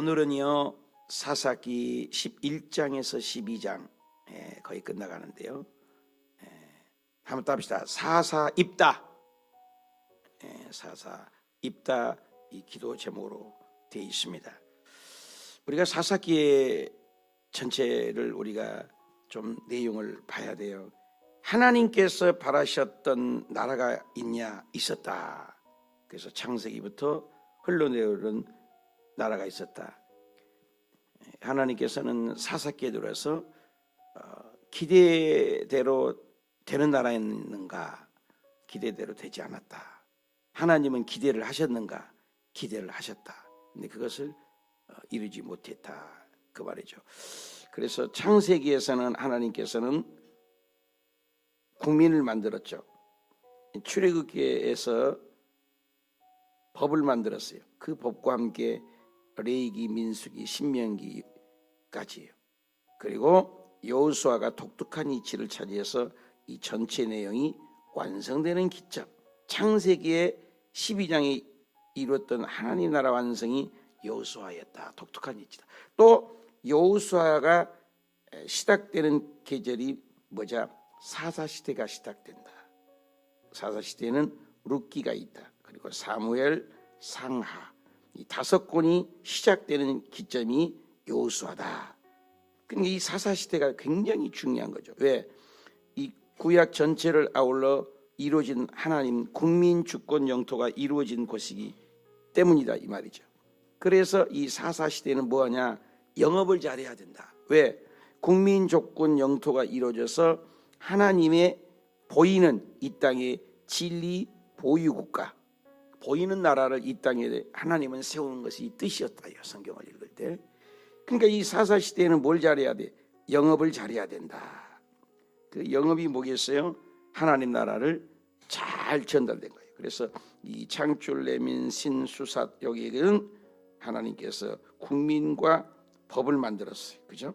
오늘은요 사사기 11장에서 12장 거의 끝나가는데요. 한번 답시다. 사사 입다. 사사 입다 이 기도 제목으로 되어 있습니다. 우리가 사사기의 전체를 우리가 좀 내용을 봐야 돼요. 하나님께서 바라셨던 나라가 있었다. 그래서 창세기부터 흘러내오는 나라가 있었다. 하나님께서는 사사기에 들어서 기대대로 되는 나라였는가? 기대대로 되지 않았다. 하나님은 기대를 하셨는가? 기대를 하셨다. 근데 그것을 이루지 못했다. 그 말이죠. 그래서 창세기에서는 하나님께서는 국민을 만들었죠. 출애굽기에서 법을 만들었어요. 그 법과 함께 레위기, 민수기, 신명기까지요. 그리고 여호수아가 독특한 이치를 차지해서 이 전체 내용이 완성되는 기점, 창세기의 12장에 이루었던 하나님 나라 완성이 여호수아였다. 독특한 이치다. 또 여호수아가 시작되는 계절이 뭐냐? 사사시대가 시작된다. 사사시대에는 룻기가 있다. 그리고 사무엘, 상하 이 5권이 시작되는 기점이 여호수아다. 그러니까 이 사사시대가 굉장히 중요한 거죠. 왜? 이 구약 전체를 아울러 이루어진 하나님 국민 주권 영토가 이루어진 곳이기 때문이다 이 말이죠. 그래서 이 사사시대는 뭐하냐? 영업을 잘해야 된다. 왜? 국민 주권 영토가 이루어져서 하나님의 보이는 이 땅의 진리 보유국가, 보이는 나라를 이 땅에 하나님은 세우는 것이 이 뜻이었다. 성경을 읽을 때. 그러니까 이 사사시대에는 뭘 잘해야 돼? 영업을 잘해야 된다. 그 영업이 뭐겠어요? 하나님 나라를 잘 전달된 거예요. 그래서 이 창출, 레민, 신, 수삿 여기에는 하나님께서 국민과 법을 만들었어요. 그죠?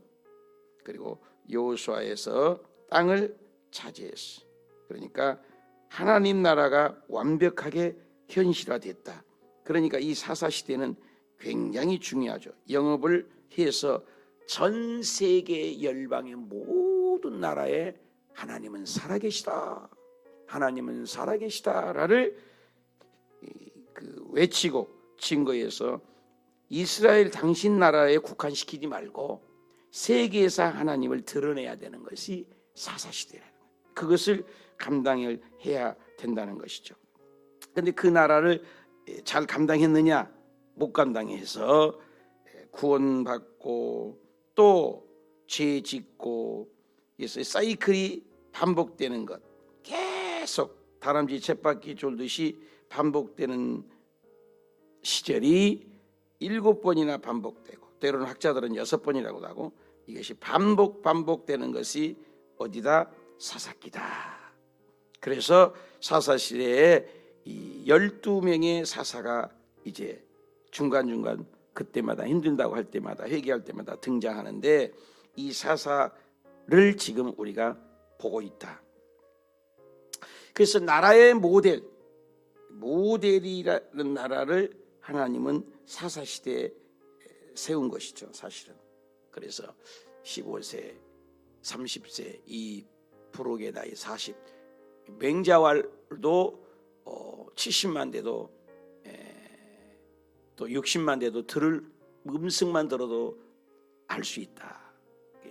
그리고 여호수아에서 땅을 차지했어요. 그러니까 하나님 나라가 완벽하게 현실화됐다. 그러니까 이 사사시대는 굉장히 중요하죠. 영업을 해서 전 세계 열방의 모든 나라에 하나님은 살아계시다. 하나님은 살아계시다를 외치고 증거해서 이스라엘 당신 나라에 국한시키지 말고 세계에서 하나님을 드러내야 되는 것이 사사시대라는 거예요. 그것을 감당해야 된다는 것이죠. 그런데 그 나라를 잘 감당했느냐? 못 감당해서 구원받고 또 죄 짓고 그래서 사이클이 반복되는 것, 계속 다람쥐 쳇바퀴 돌듯이 반복되는 시절이 7번이나 반복되고 때로는 학자들은 6번이라고도 하고 이것이 반복되는 것이 어디다? 사사기다. 그래서 사사시대에 이 12명의 사사가 이제 중간중간 그때마다 힘들다고 할 때마다 회개할 때마다 등장하는데 이 사사를 지금 우리가 보고 있다. 그래서 나라의 모델이라는 나라를 하나님은 사사시대에 세운 것이죠. 사실은. 그래서 15세, 30세 이 부록의 나이 40 맹자왈도 70만 돼도 또 60만 돼도 들을 음성만 들어도 알 수 있다.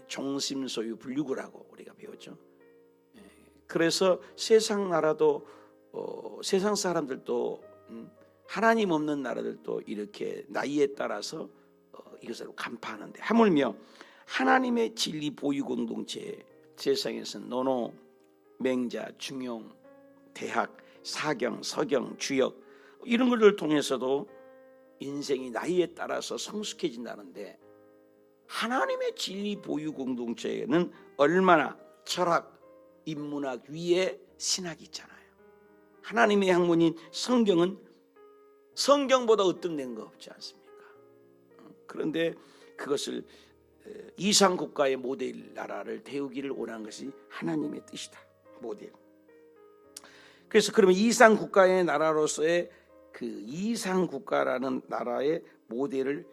종심소유 불유구라고 우리가 배웠죠. 그래서 세상 나라도 세상 사람들도 하나님 없는 나라들도 이렇게 나이에 따라서 이것을 간파하는데 하물며 하나님의 진리 보유 공동체 세상에서 노노, 맹자, 중용, 대학, 사경, 서경, 주역 이런 것들을 통해서도 인생이 나이에 따라서 성숙해진다는데 하나님의 진리 보유 공동체에는 얼마나 철학, 인문학 위에 신학이 있잖아요. 하나님의 학문인 성경은 성경보다 으뜸된 거 없지 않습니까? 그런데 그것을 이상 국가의 모델 나라를 태우기를 원한 것이 하나님의 뜻이다. 모델. 그래서 그러면 이상 국가의 나라로서의 그 이상 국가라는 나라의 모델을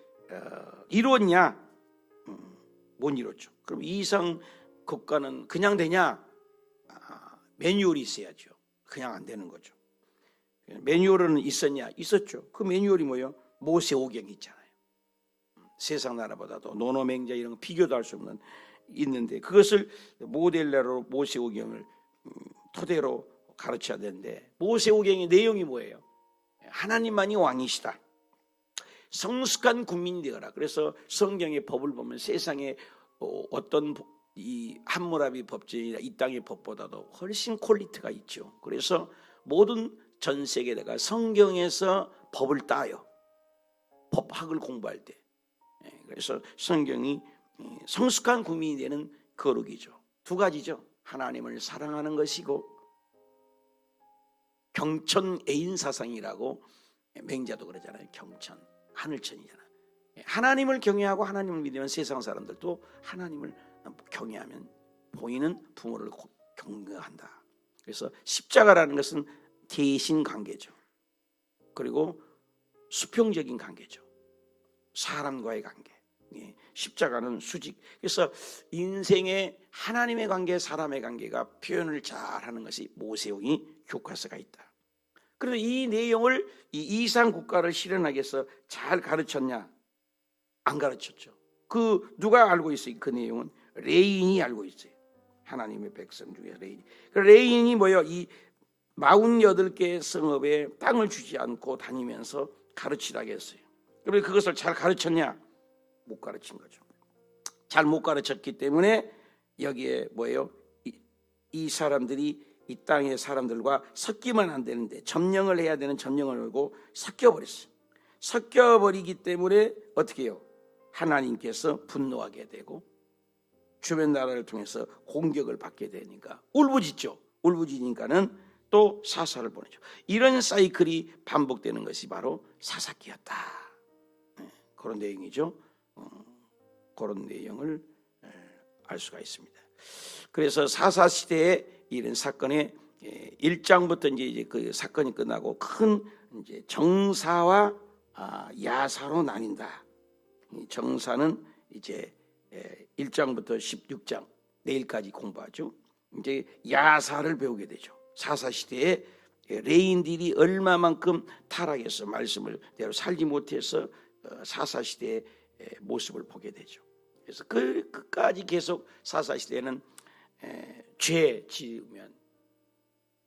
이루었냐? 못 이뤘죠. 그럼 이상 국가는 그냥 되냐? 매뉴얼이 있어야죠. 그냥 안 되는 거죠. 매뉴얼은 있었냐? 있었죠. 그 매뉴얼이 뭐예요? 모세오경이 있잖아요. 세상 나라보다도 노노맹자 이런 거 비교도 할 수 없는 있는데 그것을 모델로 모세오경을 토대로 가르쳐야 되는데 모세오경의 내용이 뭐예요? 하나님만이 왕이시다. 성숙한 국민이 되어라. 그래서 성경의 법을 보면 세상에 어떤 이 함무라비 법전이나 이 땅의 법보다도 훨씬 퀄리티가 있죠. 그래서 모든 전 세계가 성경에서 법을 따요. 법학을 공부할 때. 그래서 성경이 성숙한 국민이 되는 거룩이죠. 두 가지죠. 하나님을 사랑하는 것이고 경천 애인 사상이라고 맹자도 그러잖아요. 경천, 하늘천이잖아요. 하나님을 경외하고 하나님을 믿으면 세상 사람들도 하나님을 경외하면 보이는 부모를 경외한다. 그래서 십자가라는 것은 대신 관계죠. 그리고 수평적인 관계죠. 사람과의 관계. 십자가는 수직. 그래서 인생의 하나님의 관계, 사람의 관계가 표현을 잘하는 것이 모세오경이 교과서가 있다. 그래서 이 내용을 이 이상 국가를 실현하기 위해서 잘 가르쳤냐? 안 가르쳤죠. 그 누가 알고 있어요? 그 내용은 레인이 알고 있어요. 하나님의 백성 중에 레인이. 그 레인이 뭐예요? 이 48개의 성읍에 땅을 주지 않고 다니면서 가르치라고 했어요. 그런데 그것을 잘 가르쳤냐? 못 가르친 거죠. 잘 못 가르쳤기 때문에 여기에 뭐예요? 이 사람들이 이 땅의 사람들과 섞이면 안 되는데 점령을 해야 되는 점령을 하고 섞여버렸어요. 섞여버리기 때문에 어떻게 해요? 하나님께서 분노하게 되고 주변 나라를 통해서 공격을 받게 되니까 울부짖죠. 울부짖으니까는 또 사사를 보내죠. 이런 사이클이 반복되는 것이 바로 사사기였다. 그런 내용이죠. 그런 내용을 알 수가 있습니다. 그래서 사사 시대에 이런 사건의 1장부터 이제 그 사건이 끝나고 큰 이제 정사와 야사로 나뉜다. 정사는 이제 1장부터 16장 내일까지 공부하죠. 이제 야사를 배우게 되죠. 사사 시대에 레인들이 얼마만큼 타락해서 말씀을 대로 살지 못해서 사사 시대의 모습을 보게 되죠. 그래서 끝까지 계속 사사 시대는 죄 지으면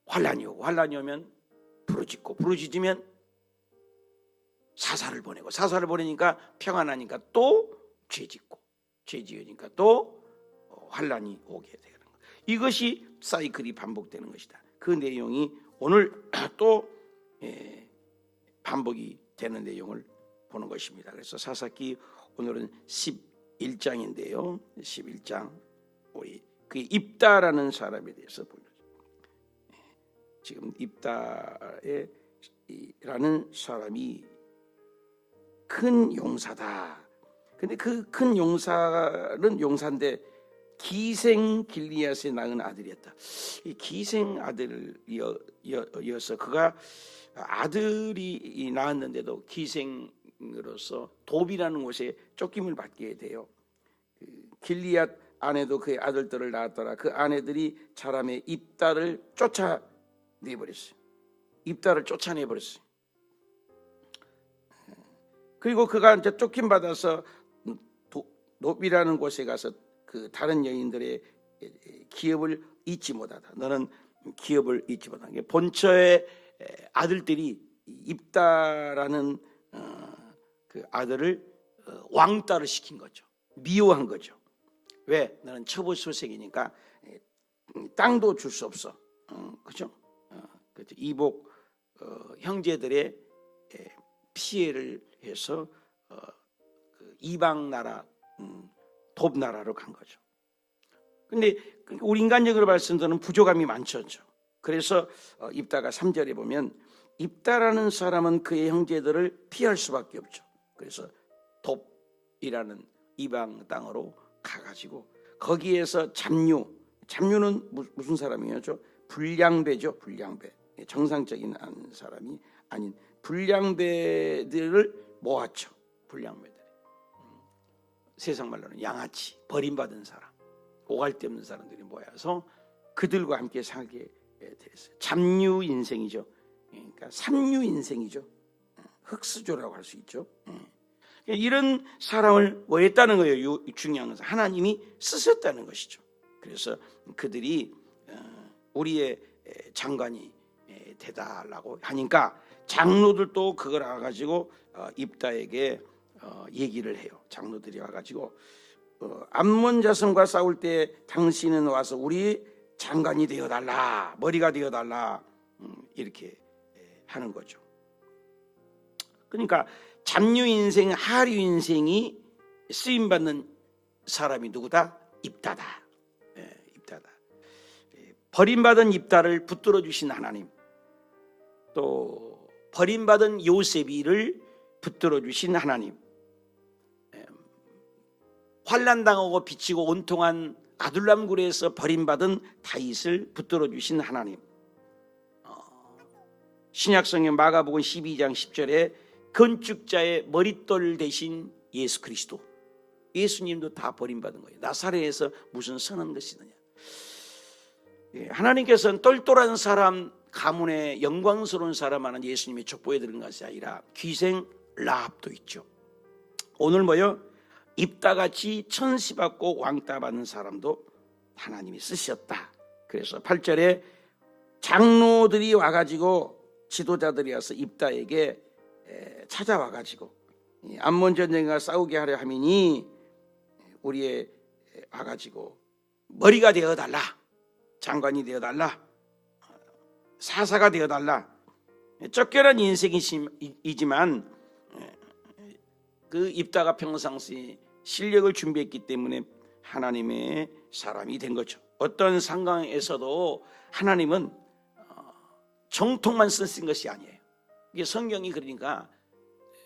환란이 오고 환란이 오면 부르짖고 부르짖으면 사사를 보내고 사사를 보내니까 평안하니까 또 죄짓고 죄지으니까 또 환란이 오게 되는 것. 이것이 사이클이 반복되는 것이다. 그 내용이 오늘 또 반복이 되는 내용을 보는 것입니다. 그래서 사사기 오늘은 11장인데요. 11장 우리 그 입다라는 사람에 대해서 보여요. 지금 입다라는 사람이 큰 용사다. 근데 그 큰 용사는 용사인데 기생 길리앗의 낳은 아들이었다. 이 기생 아들이어서 그가 아들이 낳았는데도 기생으로서 돕이라는 곳에 쫓김을 받게 돼요. 길리앗 아내도 그의 아들들을 낳았더라. 그 아내들이 자람의 입다를 쫓아내버렸어요. 입다를 쫓아내버렸어요. 그리고 그가 이제 쫓김 받아서 돕이라는 곳에 가서 그 다른 여인들의 기업을 잊지 못하다. 너는 기업을 잊지 못하다. 본처의 아들들이 입다라는 그 아들을 왕따를 시킨 거죠. 미워한 거죠. 왜? 너는 처부소생이니까 땅도 줄 수 없어. 그죠? 이복 형제들의 피해를 해서 그 이방 나라 돕 나라로 간 거죠. 근데 우리 인간적으로 말씀드리는 부족함이 많죠. 그래서 입다가 3절에 보면 입다라는 사람은 그의 형제들을 피할 수밖에 없죠. 그래서 돕이라는 이방 땅으로 가가지고 거기에서 잡류는 무슨 사람이었죠? 불량배죠. 불량배. 정상적인 사람이 아닌 불량배들을 모았죠. 불량배들. 세상 말로는 양아치, 버림받은 사람, 오갈 데 없는 사람들이 모여서 그들과 함께 살게 됐어요. 잡류 인생이죠. 그러니까 삼류 인생이죠. 흑수저라고 할 수 있죠. 이런 사람을 뭐 했다는 거예요. 중요한 것은 하나님이 쓰셨다는 것이죠. 그래서 그들이 우리의 장관이 되달라고 하니까 장로들도 그걸 알아가지고 입다에게 얘기를 해요. 장로들이 와가지고 암몬 자손과 싸울 때 당신은 와서 우리 장관이 되어달라, 머리가 되어달라, 이렇게 하는 거죠. 그러니까 잡류 인생, 하류 인생이 쓰임받는 사람이 누구다? 입다다. 입다다. 버림받은 입다를 붙들어 주신 하나님, 또 버림받은 요셉이를 붙들어 주신 하나님, 환난당하고 비치고 온통한 아둘람 굴에서 버림받은 다윗을 붙들어 주신 하나님, 신약성경 마가복음 12장 10절에 건축자의 머릿돌 대신 예수 그리스도, 예수님도 다 버림받은 거예요. 나사렛에서 무슨 선한 것이느냐. 하나님께서는 똘똘한 사람, 가문의 영광스러운 사람 하는 예수님이 족보해 드린 것이 아니라 귀생 라합도 있죠. 오늘 뭐요? 입다같이 천시받고 왕따 받는 사람도 하나님이 쓰셨다. 그래서 8절에 장로들이 와가지고, 지도자들이 와서 입다에게 찾아와가지고 암몬 전쟁과 싸우게 하려 하미니 우리의 와가지고 머리가 되어달라, 장관이 되어달라, 사사가 되어달라. 쫓겨난 인생이지만 그 입다가 평상시 실력을 준비했기 때문에 하나님의 사람이 된 거죠. 어떤 상황에서도 하나님은 정통만 쓰신 것이 아니에요. 이게 성경이 그러니까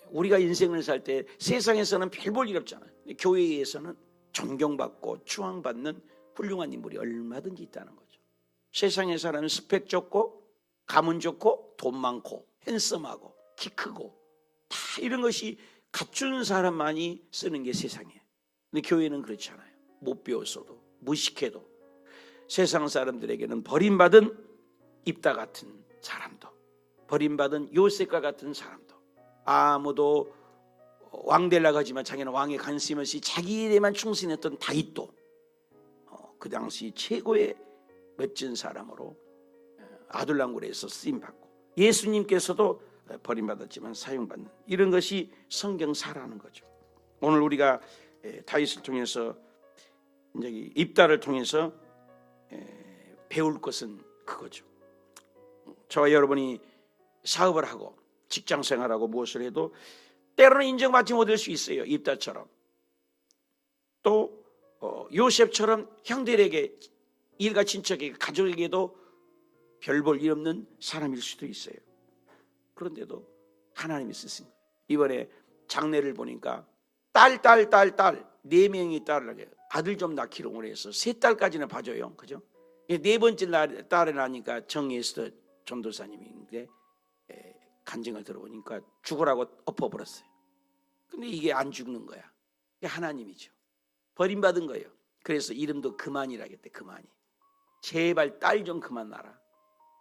우리가 인생을 살 때 세상에서는 별 볼 일 없잖아요. 교회에서는 존경받고 추앙받는 훌륭한 인물이 얼마든지 있다는 거죠. 세상의 사람은 스펙 좋고 가문 좋고 돈 많고 핸섬하고 키 크고 다 이런 것이 갖춘 사람만이 쓰는 게 세상이에요. 근데 교회는 그렇지 않아요. 못 배웠어도 무식해도 세상 사람들에게는 버림받은 입다 같은 사람도, 버림받은 요셉과 같은 사람도, 아무도 왕 되려고 하지만 자기는 왕에 관심 없이 자기 일에만 충실했던 다윗도 그 당시 최고의 멋진 사람으로 아둘람굴에서 쓰임받고, 예수님께서도 버림받았지만 사용받는, 이런 것이 성경사라는 거죠. 오늘 우리가 다윗을 통해서, 입다를 통해서 배울 것은 그거죠. 저와 여러분이 사업을 하고 직장생활하고 무엇을 해도 때로는 인정받지 못할 수 있어요. 입다처럼. 또 요셉처럼 형들에게, 일가 친척에게, 가족에게도 별 볼 일 없는 사람일 수도 있어요. 그런데도 하나님이 쓰신 거예요. 이번에 장례를 보니까 딸 4명이 딸을, 아들 좀 낳기로 해서 3딸까지는 봐줘요. 그죠? 4번째 딸을 낳으니까 정예수 전도사님인데 간증을 들어보니까 죽으라고 엎어버렸어요. 근데 이게 안 죽는 거야. 이게 하나님이죠. 버림받은 거예요. 그래서 이름도 그만이라겠대. 그만이. 제발 딸 좀 그만 낳아라.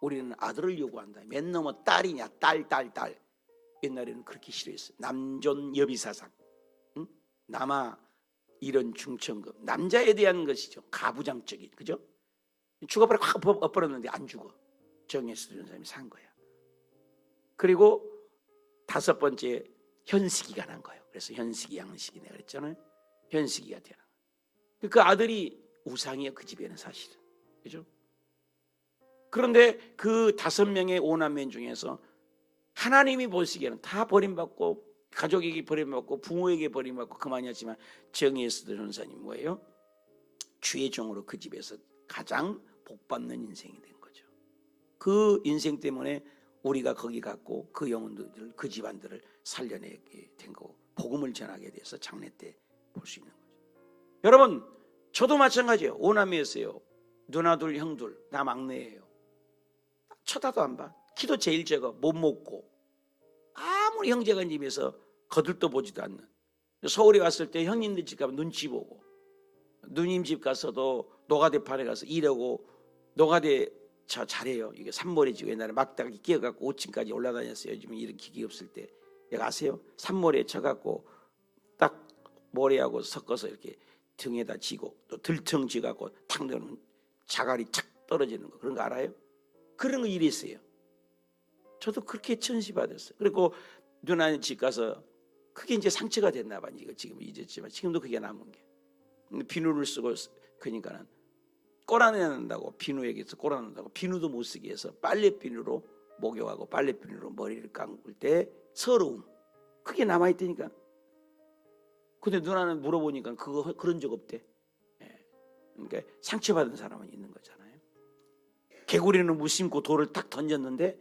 우리는 아들을 요구한다. 맨 넘어 딸이냐, 딸. 옛날에는 그렇게 싫어했어요. 남존 여비사상, 응? 남아 이런 중천금, 남자에 대한 것이죠. 가부장적인, 그죠? 죽어버려 확 엎어버렸는데 안 죽어. 정예수 전사님이 산 거야. 그리고 5번째 현식이가 난 거예요. 그래서 현식이, 양식이 내가 그랬잖아요. 현식이가 되는 거예요. 그 아들이 우상이에요. 그 집에는 사실은, 그죠? 그런데 그 5명의 오남매 중에서 하나님이 보시기에는 다 버림받고, 가족에게 버림받고, 부모에게 버림받고 그만이었지만 정예수 전사님 뭐예요? 주의 종으로 그 집에서 가장 복받는 인생이 된 거죠. 그 인생 때문에 우리가 거기 갔고 그 영혼들, 그 집안들을 살려내게 된 거고, 복음을 전하게 돼서 장례 때 볼 수 있는 거죠. 여러분, 저도 마찬가지예요. 오남매였어요. 누나들, 형들, 나 막내예요. 쳐다도 안 봐. 키도 제일 적어. 못 먹고 아무리 형제간 집에서 거들떠 보지도 않는. 서울에 왔을 때 형님들 집 가면 눈치 보고, 누님 집 가서도 노가대판에 가서 일하고, 노가대 저 잘해요. 이게 산모래지고 옛날에 막다기 끼어갖고 5층까지 올라다녔어요. 요즘은 이런 기기 없을 때. 내가 아세요? 산모래 쳐갖고 딱 모래하고 섞어서 이렇게 등에다 지고 또 들청 지갖고 탁 넣으면 자갈이 착 떨어지는 거, 그런 거 알아요? 그런 거 일했어요. 저도 그렇게 천시받았어요. 그리고 누나네 집 가서 그게 이제 상처가 됐나 봐. 이거 지금 잊었지만 지금도 그게 남은 게. 비누를 쓰고, 그러니까는 꼬라낸다고, 비누 얘기해서 꼬라낸다고 비누도 못 쓰게 해서 빨래 비누로 목욕하고 빨래 비누로 머리를 감을 때 서러움, 그게 남아있다니까. 근데 누나는 물어보니까 그런 적 없대. 그러니까 상처받은 사람은 있는 거잖아요. 개구리는 무심코 돌을 탁 던졌는데,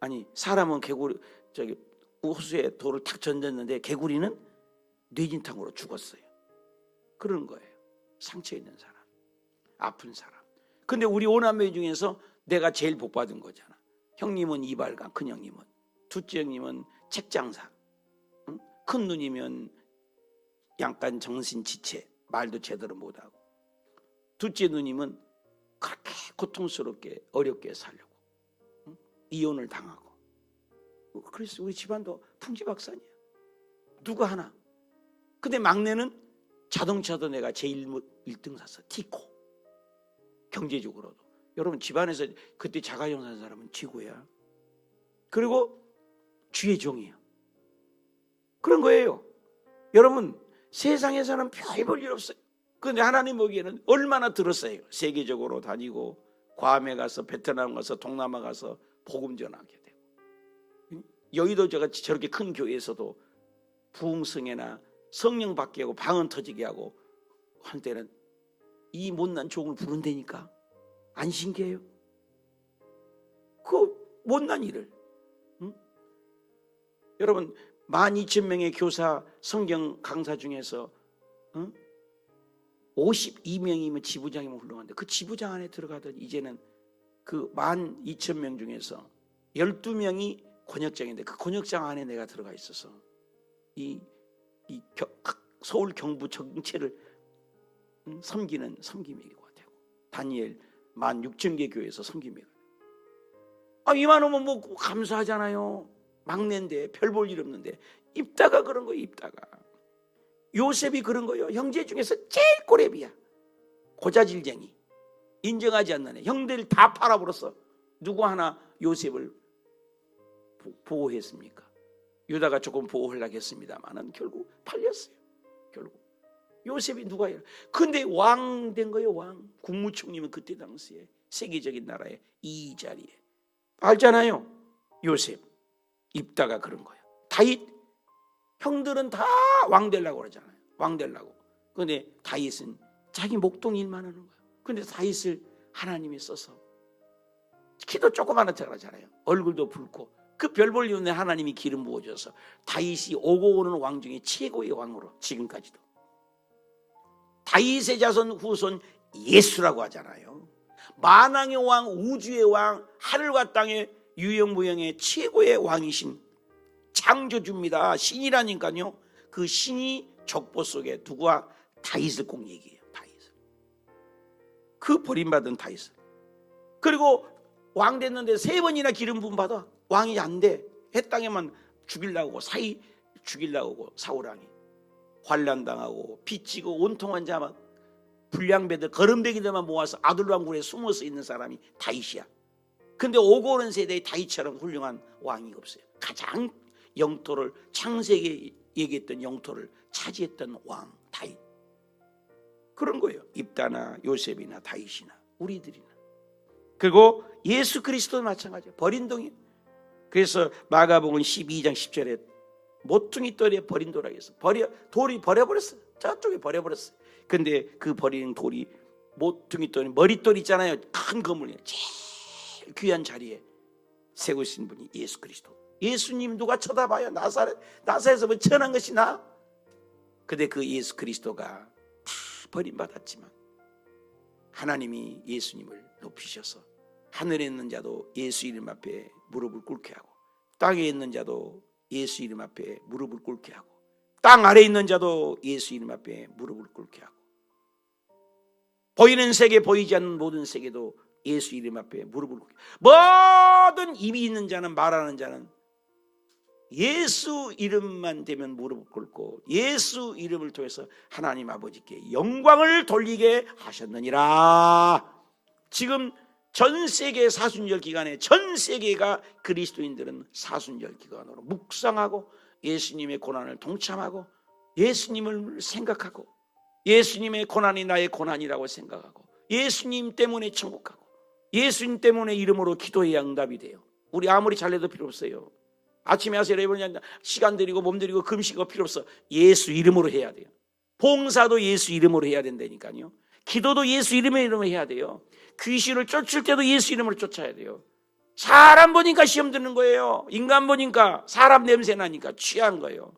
아니 사람은 개구리 저기 호수에 돌을 탁 던졌는데 개구리는 뇌진탕으로 죽었어요. 그런 거예요. 상처 있는 사람, 아픈 사람. 근데 우리 오남매 중에서 내가 제일 복 받은 거잖아. 형님은 이발관, 큰 형님은, 둘째 형님은 책장사, 응? 큰 누님은 약간 정신지체, 말도 제대로 못하고, 둘째 누님은 그렇게 고통스럽게 어렵게 살려고, 응? 이혼을 당하고. 그래서 우리 집안도 풍지박산이야. 누가 하나. 근데 막내는 자동차도 내가 제일 1등 샀어. 티코. 경제적으로도. 여러분 집안에서 그때 자가용 산 사람은 최고야. 그리고 주의 종이야. 그런 거예요. 여러분 세상에서는 별 볼 일 없어요. 그런데 하나님 보기에는 얼마나 들었어요. 세계적으로 다니고, 괌에 가서, 베트남 가서, 동남아 가서 복음 전하게 되고, 여의도 저렇게 큰 교회에서도 부흥성회나 성령 받게 하고 방언 터지게 하고 할 때는 이 못난 종을 부른다니까. 안 신기해요? 그 못난 일을, 응? 여러분 12,000명의 교사 성경 강사 중에서 52명이면 지부장이면 훌륭한데, 그 지부장 안에 들어가던 이제는 그 12,000명 중에서 12명이 권역장인데 그 권역장 안에 내가 들어가 있어서 서울 경부 전체를 섬기는 섬김이가 되고, 다니엘 16,000개 교회에서 섬김이가. 이만하면 뭐 감사하잖아요. 막내인데 별 볼 일 없는데. 입다가 그런 거예요. 입다가 요셉이 그런 거예요. 형제 중에서 제일 꼬레비야. 고자질쟁이, 인정하지 않는 애. 형들 다 팔아버렸어. 누구 하나 요셉을 보호했습니까? 유다가 조금 보호하려고 했습니다만은 결국 팔렸어요. 결국 요셉이 누가요? 근데 왕 된 거예요. 왕. 국무총리면 그때 당시에 세계적인 나라에 이 자리에. 알잖아요. 요셉. 입다가 그런 거예요. 다윗. 형들은 다 왕 되려고 그러잖아요. 왕 되려고. 근데 다윗은 자기 목동 일만 하는 거예요. 근데 다윗을 하나님이 써서 키도 조그마한 척 하잖아요. 얼굴도 붉고. 그 별 볼 일 없는 하나님이 기름 부어줘서 다윗이 오고 오는 왕 중에 최고의 왕으로 지금까지도. 다윗의 자손 후손 예수라고 하잖아요. 만왕의 왕, 우주의 왕, 하늘과 땅의 유영무영의 최고의 왕이신 창조주입니다. 신이라니까요. 그 신이 족보 속에 누구와? 다윗을 꼭 얘기해요. 다윗을. 그 버림받은 다윗을. 그리고 왕 됐는데 3번이나 기름 부음 받아. 왕이 안 돼. 해 땅에만 죽이려고 죽이려고 사울왕이 환난당하고 빚지고 온통한 자만 불량배들 거름대기들만 모아서 아둘왕굴에 숨어서 있는 사람이 다윗이야. 근데 오고 오는 세대에 다윗처럼 훌륭한 왕이 없어요. 가장 영토를, 창세기에 얘기했던 영토를 차지했던 왕 다윗. 그런 거예요. 입다나 요셉이나 다윗이나 우리들이나. 그리고 예수 그리스도도 마찬가지예요. 버린 동이. 그래서 마가복음 12장 10절에 모퉁이 돌에 버린 돌이라고 해서 돌이 버려버렸어요. 저쪽에 버려버렸어요. 근데 그 버리는 돌이 모퉁이 돌이 머릿돌 있잖아요. 큰 거물이에요. 제일 귀한 자리에 세우신 분이 예수 그리스도. 예수님 누가 쳐다봐요? 나사렛에서 뭐 천한 것이 나? 근데 그 예수 그리스도가 다 버림받았지만 하나님이 예수님을 높이셔서 하늘에 있는 자도 예수 이름 앞에 무릎을 꿇게 하고 땅에 있는 자도 예수 이름 앞에 무릎을 꿇게 하고 땅 아래 있는 자도 예수 이름 앞에 무릎을 꿇게 하고, 보이는 세계 보이지 않는 모든 세계도 예수 이름 앞에 무릎을 꿇게, 모든 입이 있는 자는, 말하는 자는 예수 이름만 되면 무릎을 꿇고 예수 이름을 통해서 하나님 아버지께 영광을 돌리게 하셨느니라. 지금 전 세계 사순절 기간에 전 세계가 그리스도인들은 사순절 기간으로 묵상하고 예수님의 고난을 동참하고 예수님을 생각하고 예수님의 고난이 나의 고난이라고 생각하고 예수님 때문에 천국 가고 예수님 때문에 이름으로 기도해야 응답이 돼요. 우리 아무리 잘해도 필요 없어요. 아침에 하세요. 시간 들이고 몸 들이고 금식하고 필요 없어. 예수 이름으로 해야 돼요. 봉사도 예수 이름으로 해야 된다니까요. 기도도 예수 이름으로 해야 돼요. 귀신을 쫓을 때도 예수 이름으로 쫓아야 돼요. 사람 보니까 시험 드는 거예요. 인간 보니까 사람 냄새 나니까 취한 거예요.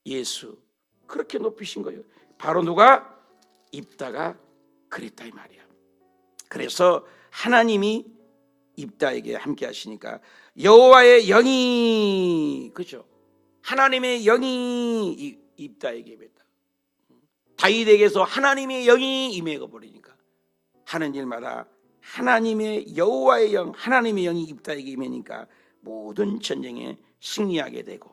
예수 그렇게 높이신 거예요. 바로 누가? 입다가 그랬다 이 말이야. 그래서 하나님이 입다에게 함께 하시니까 여호와의 영이, 그죠? 하나님의 영이 입다에게 임했다. 다윗에게서 하나님의 영이 임해 버리니까 하는 일마다 하나님의 여호와의 영, 하나님의 영이 입다에게 임하니까 모든 전쟁에 승리하게 되고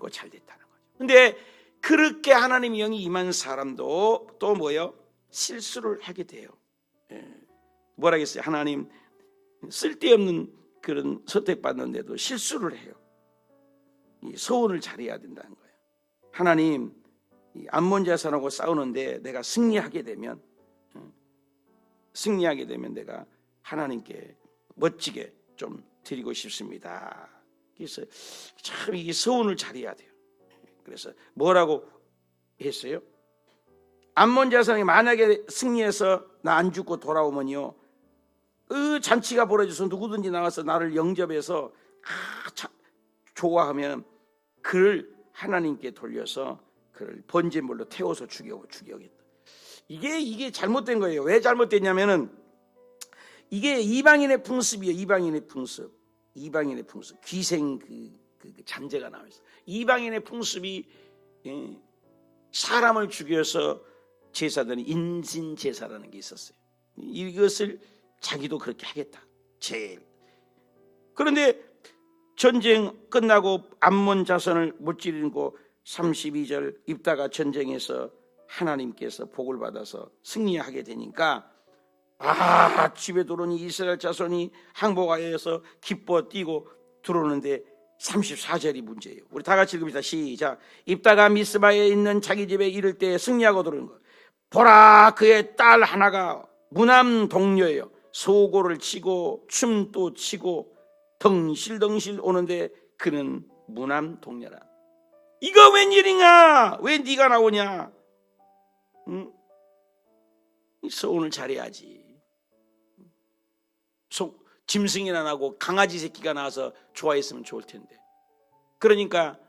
잘 됐다는 거죠. 근데 그렇게 하나님의 영이 임한 사람도 또 뭐예요? 실수를 하게 돼요. 뭐라 했어요? 하나님 쓸데없는 그런 선택받는데도 실수를 해요. 이 서원을 잘해야 된다는 거예요. 하나님, 암몬 자손하고 싸우는데 내가 승리하게 되면 내가 하나님께 멋지게 좀 드리고 싶습니다. 그래서 참 이 서원을 잘해야 돼요. 그래서 뭐라고 했어요? 암몬 자손이 만약에 승리해서 나 안 죽고 돌아오면요, 그 잔치가 벌어져서 누구든지 나와서 나를 영접해서 좋아하면 그를 하나님께 돌려서 그를 번제물로 태워서 죽여겠다. 이게 잘못된 거예요. 왜 잘못됐냐면은 이게 이방인의 풍습이에요. 이방인의 풍습. 귀생 그 잔재가 나와있어요. 이방인의 풍습이 사람을 죽여서 제사들은 인신 제사라는 게 있었어요. 이것을 자기도 그렇게 하겠다. 제일. 그런데 전쟁 끝나고 암몬 자손을 무찌르고 32절 입다가 전쟁에서 하나님께서 복을 받아서 승리하게 되니까 집에 들어오니 이스라엘 자손이 항복하여서 기뻐 뛰고 들어오는데 34절이 문제예요. 우리 다 같이 읽읍시다. 시작. 입다가 미스바에 있는 자기 집에 이를 때 승리하고 들어오는 거. 보라, 그의 딸 하나가 무남 동료예요. 소고를 치고 춤도 치고 덩실덩실 오는데 그는 무남 동료라. 이거 웬일이냐? 왜 네가 나오냐? 서운을 잘해야지. 짐승이나 나고 강아지 새끼가 나와서 좋아했으면 좋을 텐데. 그러니까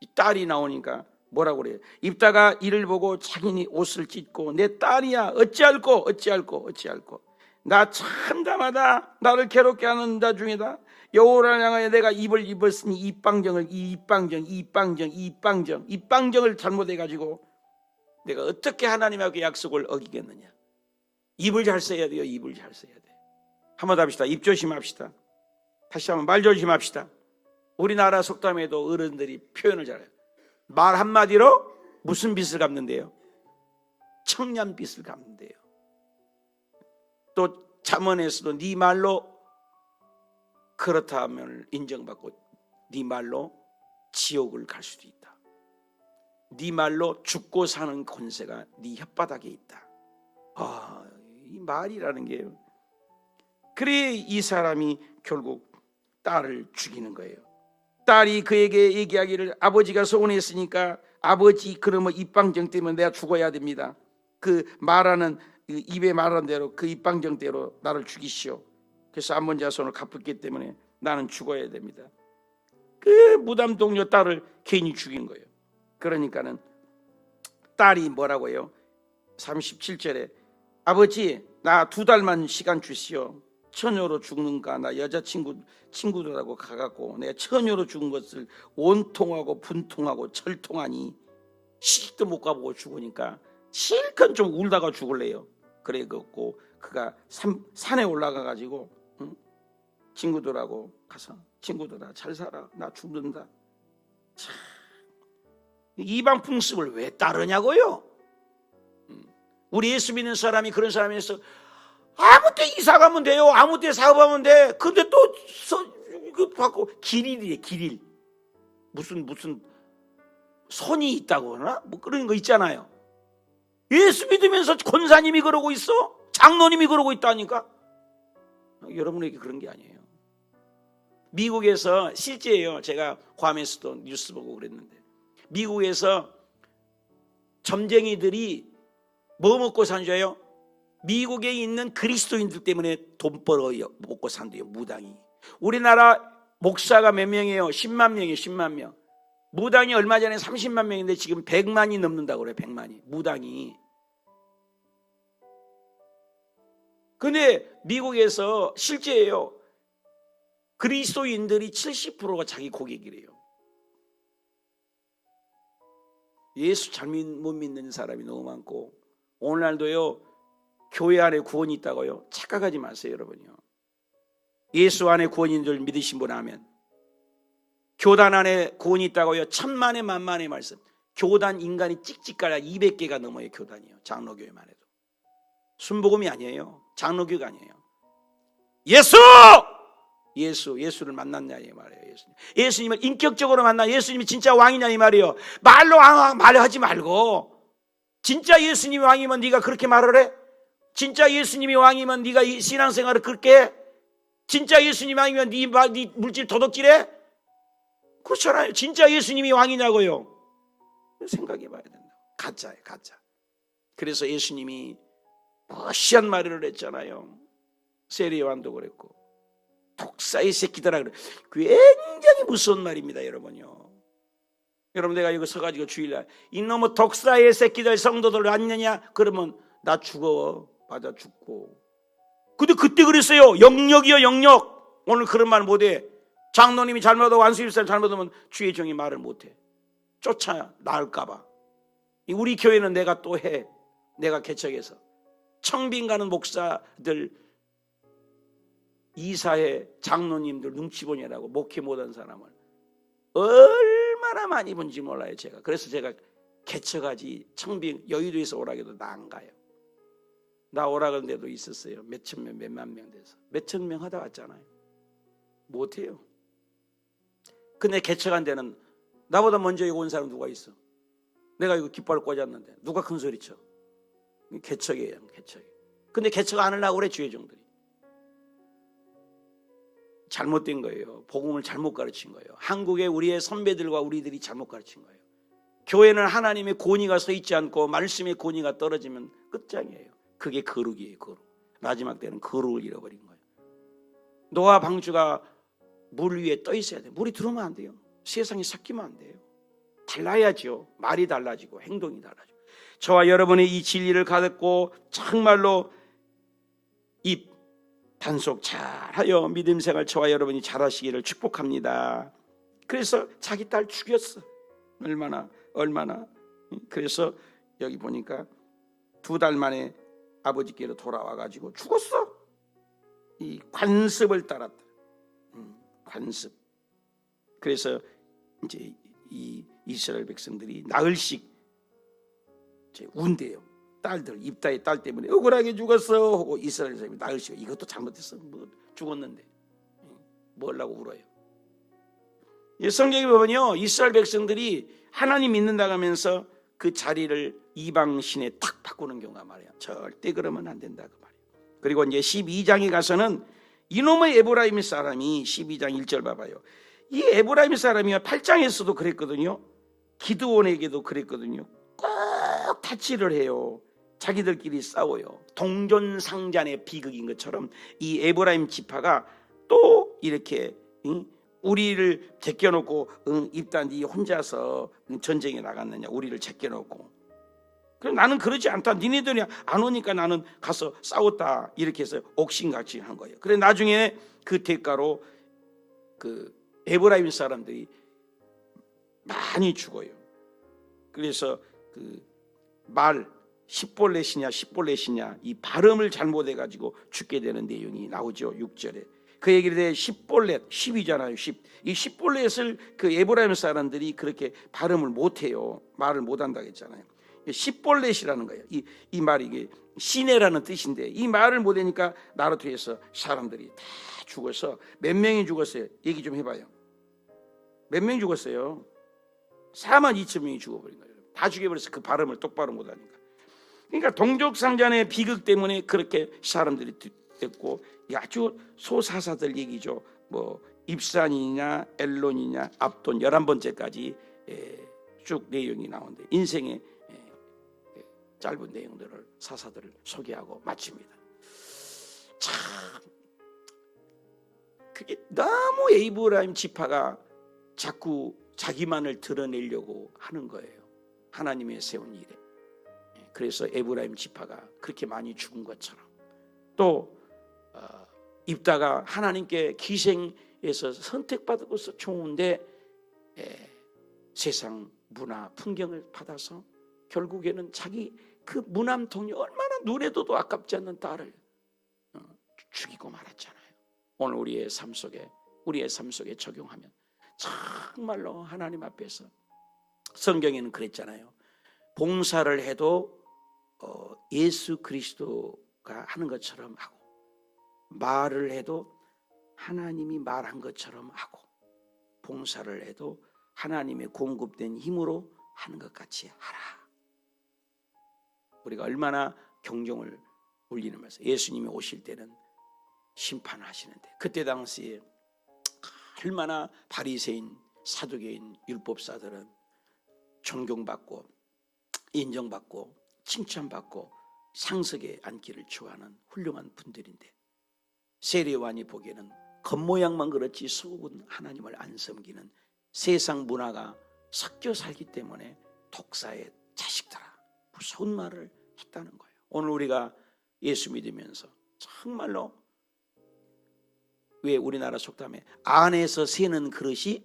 이 딸이 나오니까 뭐라고 그래요? 입다가 이를 보고 자기니 옷을 찢고 내 딸이야 어찌할꼬 나 참담하다. 나를 괴롭게 하는 자 중에다 여호와를 향하여 내가 입을 입었으니 입방정을 잘못해가지고 내가 어떻게 하나님하고 약속을 어기겠느냐. 입을 잘 써야 돼요. 입을 잘 써야 돼. 한번 더 합시다. 입 조심합시다. 다시 한번 말 조심합시다. 우리나라 속담에도 어른들이 표현을 잘해요. 말 한마디로 무슨 빚을 갚는데요? 청년빚을 갚는데요. 또 잠언에서도 네 말로 그렇다 하면 인정받고 네 말로 지옥을 갈 수도 있다. 네 말로 죽고 사는 권세가 네 혓바닥에 있다. 이 말이라는 게, 그래 이 사람이 결국 딸을 죽이는 거예요. 딸이 그에게 얘기하기를 아버지가 서운했으니까 아버지 그러면 입방정 때문에 내가 죽어야 됩니다. 그 말하는 입에 말하는 대로 그 입방정대로 나를 죽이시오. 그래서 암몬 자손을 갚았기 때문에 나는 죽어야 됩니다. 그 무담 동료 딸을 괜히 죽인 거예요. 그러니까는 딸이 뭐라고 해요? 37절에 아버지 나 2달만 시간 주시오. 처녀로 죽는가? 나 친구들하고 가갖고 내가 처녀로 죽은 것을 원통하고 분통하고 철통하니 시집도 못 가보고 죽으니까 실컷 좀 울다가 죽을래요. 그래갖고 그가 산에 올라가가지고 친구들하고 가서 친구들아 잘 살아 나 죽는다. 참, 이방 풍습을 왜 따르냐고요? 우리 예수 믿는 사람이 그런 사람이어서 아무 때 이사 가면 돼요. 아무 때 사업하면 돼. 근데 또 받고 길일이래. 길일. 무슨 선이 있다고 그러나? 뭐 그런 거 있잖아요. 예수 믿으면서 권사님이 그러고 있어? 장로님이 그러고 있다니까? 여러분에게 그런 게 아니에요. 미국에서 실제예요. 제가 괌에서도 뉴스 보고 그랬는데 미국에서 점쟁이들이 뭐 먹고 산줘요? 미국에 있는 그리스도인들 때문에 돈 벌어 먹고 산대요. 무당이. 우리나라 목사가 몇 명이에요? 10만 명이에요. 10만 명. 무당이 얼마 전에 30만 명인데 지금 100만이 넘는다고 그래요. 100만이. 무당이. 근데 미국에서 실제예요. 그리스도인들이 70%가 자기 고객이래요. 예수 잘못 믿는 사람이 너무 많고 오늘날도요. 교회 안에 구원이 있다고요? 착각하지 마세요, 여러분요. 예수 안에 구원인 줄 믿으신 분 하면 교단 안에 구원이 있다고요? 천만의 만만의 말씀. 교단 인간이 찍찍깔아 200개가 넘어요. 교단이요. 장로교회만 해도. 순복음이 아니에요. 장로교가 아니에요. 예수를 만났냐 이 말이에요. 예수님을 인격적으로 만나 예수님이 진짜 왕이냐 이 말이에요. 말하지 말고 진짜 예수님이 왕이면 네가 그렇게 말을 해? 진짜 예수님이 왕이면 네가 이 신앙생활을 그렇게 해? 진짜 예수님이 왕이면 네 물질 도둑질해? 그렇잖아요. 진짜 예수님이 왕이냐고요. 생각해봐야 된다. 가짜예요. 가짜. 그래서 예수님이 무시한 말을 했잖아요. 세례요한도 그랬고 독사의 새끼들아 그래. 굉장히 무서운 말입니다. 여러분요. 여러분 내가 여기 서가지고 주일날 이놈의 독사의 새끼들 성도들 왔느냐 그러면 나 죽어. 맞아 죽고. 근데 그때 그랬어요. 영역이요 영역. 오늘 그런 말 못해. 장로님이 잘못하고 완수입사를 잘못하면 주의 종이 말을 못해. 쫓아 나을까봐. 우리 교회는 내가 또 해. 내가 개척해서 청빙 가는 목사들 이사회 장로님들 눈치 보냐라고 목회 못한 사람을 얼마나 많이 본지 몰라요. 제가 그래서 제가 개척하지 청빙 여의도에서 오락해도 나 안 가요. 나 오락한 데도 있었어요. 몇천 명 몇만 명 돼서 몇천 명 하다 왔잖아요. 못해요. 근데 개척한 데는 나보다 먼저 여기 온 사람 누가 있어? 내가 이거 깃발 꽂았는데 누가 큰 소리 쳐? 개척이에요. 개척. 근데 개척 안 하려고 그래 주의종들이. 잘못된 거예요. 복음을 잘못 가르친 거예요. 한국의 우리의 선배들과 우리들이 잘못 가르친 거예요. 교회는 하나님의 권위가 서 있지 않고 말씀의 권위가 떨어지면 끝장이에요. 그게 거룩이에요. 거룩. 마지막 때는 거룩을 잃어버린 거예요. 노아 방주가 물 위에 떠 있어야 돼요. 물이 들어오면 안 돼요. 세상이 섞이면 안 돼요. 달라야죠. 말이 달라지고 행동이 달라지고. 저와 여러분의 이 진리를 가졌고 정말로 이 단속 잘하여 믿음 생활 저와 여러분이 잘하시기를 축복합니다. 그래서 자기 딸 죽였어. 얼마나 그래서 여기 보니까 2달 만에 아버지께로 돌아와가지고 죽었어. 이 관습을 따랐다. 관습. 그래서 이제 이 이스라엘 백성들이 나흘씩 이제 운대요. 딸들 입다의 딸 때문에 억울하게 죽었어 하고 이스라엘 사람이 나흘씩 이것도 잘못했어. 뭐 죽었는데 뭐 하려고 울어요. 성경에 보면요 이스라엘 백성들이 하나님 믿는다고 하면서 그 자리를 이방신에 탁 바꾸는 경우가 말이야. 절대 그러면 안 된다 그 말이에요. 그리고 이제 12장에 가서는 이놈의 에브라임 사람이 12장 1절 봐봐요. 이 에브라임 사람이 8장에서도 그랬거든요. 기드온에게도 그랬거든요. 꼭 타치를 해요. 자기들끼리 싸워요. 동전상잔의 비극인 것처럼 이 에브라임 지파가 또 이렇게 우리를 제껴놓고 입단 네 혼자서 전쟁에 나갔느냐 우리를 제껴놓고 그럼 나는 그러지 않다. 니네들이 안 오니까 나는 가서 싸웠다. 이렇게 해서 옥신각신 한 거예요. 그래 나중에 그 대가로 그 에브라임 사람들이 많이 죽어요. 그래서 그 말 십볼렛이냐 이 발음을 잘못해 가지고 죽게 되는 내용이 나오죠. 6절에. 그 얘기를 해 10볼렛 10이잖아요. 10. 이 10볼렛을 그 에브라임 사람들이 그렇게 발음을 못 해요. 말을 못 한다고 했잖아요. 10볼렛이라는 거예요. 이 말이 이게 시내라는 뜻인데 이 말을 못 하니까 나루토에서 사람들이 다 죽어서 몇 명이 죽었어요? 얘기 좀 해봐요. 몇 명이 죽었어요? 42,000명이 죽어버린 거예요. 다 죽여버려서 그 발음을 똑바로 못하니까. 그러니까 동족상잔의 비극 때문에 그렇게 사람들이 됐고 아주 소사사들 얘기죠. 뭐 입산이냐 엘론이냐 압돈 11번째까지 쭉 내용이 나오는데 인생의 짧은 내용들을 사사들을 소개하고 마칩니다. 참 그게 너무 에브라임 지파가 자꾸 자기만을 드러내려고 하는 거예요. 하나님의 세운 일에. 그래서 에브라임 지파가 그렇게 많이 죽은 것처럼 또 입다가 하나님께 기생해서 선택받고서 좋은데 세상 문화 풍경을 받아서 결국에는 자기 그 무남통이 얼마나 눈에도 아깝지 않는 딸을 죽이고 말았잖아요. 오늘 우리의 삶 속에 적용하면 정말로 하나님 앞에서 성경에는 그랬잖아요. 봉사를 해도 예수 그리스도가 하는 것처럼 하고 말을 해도 하나님이 말한 것처럼 하고 봉사를 해도 하나님의 공급된 힘으로 하는 것 같이 하라. 우리가 얼마나 경종을 울리는 말씀. 예수님이 오실 때는 심판하시는데 그때 당시에 얼마나 바리새인, 사두개인, 율법사들은 존경받고 인정받고 칭찬받고 상석에 앉기를 좋아하는 훌륭한 분들인데 세례요한이 보기에는 겉모양만 그렇지 속은 하나님을 안 섬기는 세상 문화가 섞여 살기 때문에 독사의 자식들아 무서운 말을 했다는 거예요. 오늘 우리가 예수 믿으면서 정말로 왜 우리나라 속담에 안에서 새는 그릇이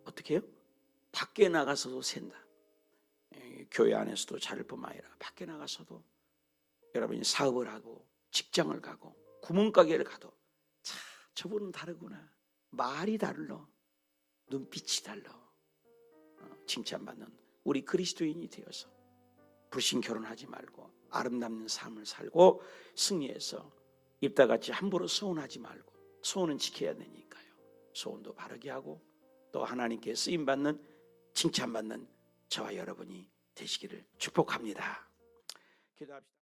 어떻게 해요? 밖에 나가서도 샌다. 교회 안에서도 자를 뿐만 아니라 밖에 나가서도 여러분이 사업을 하고 직장을 가고 구멍가게를 가도 자 저분은 다르구나. 말이 달라. 눈빛이 달라. 칭찬받는 우리 그리스도인이 되어서 불신 결혼하지 말고 아름답는 삶을 살고 승리해서 입다같이 함부로 소원하지 말고 소원은 지켜야 되니까요. 소원도 바르게 하고 또 하나님께 쓰임받는 칭찬받는 저와 여러분이 되시기를 축복합니다. 기도합시다.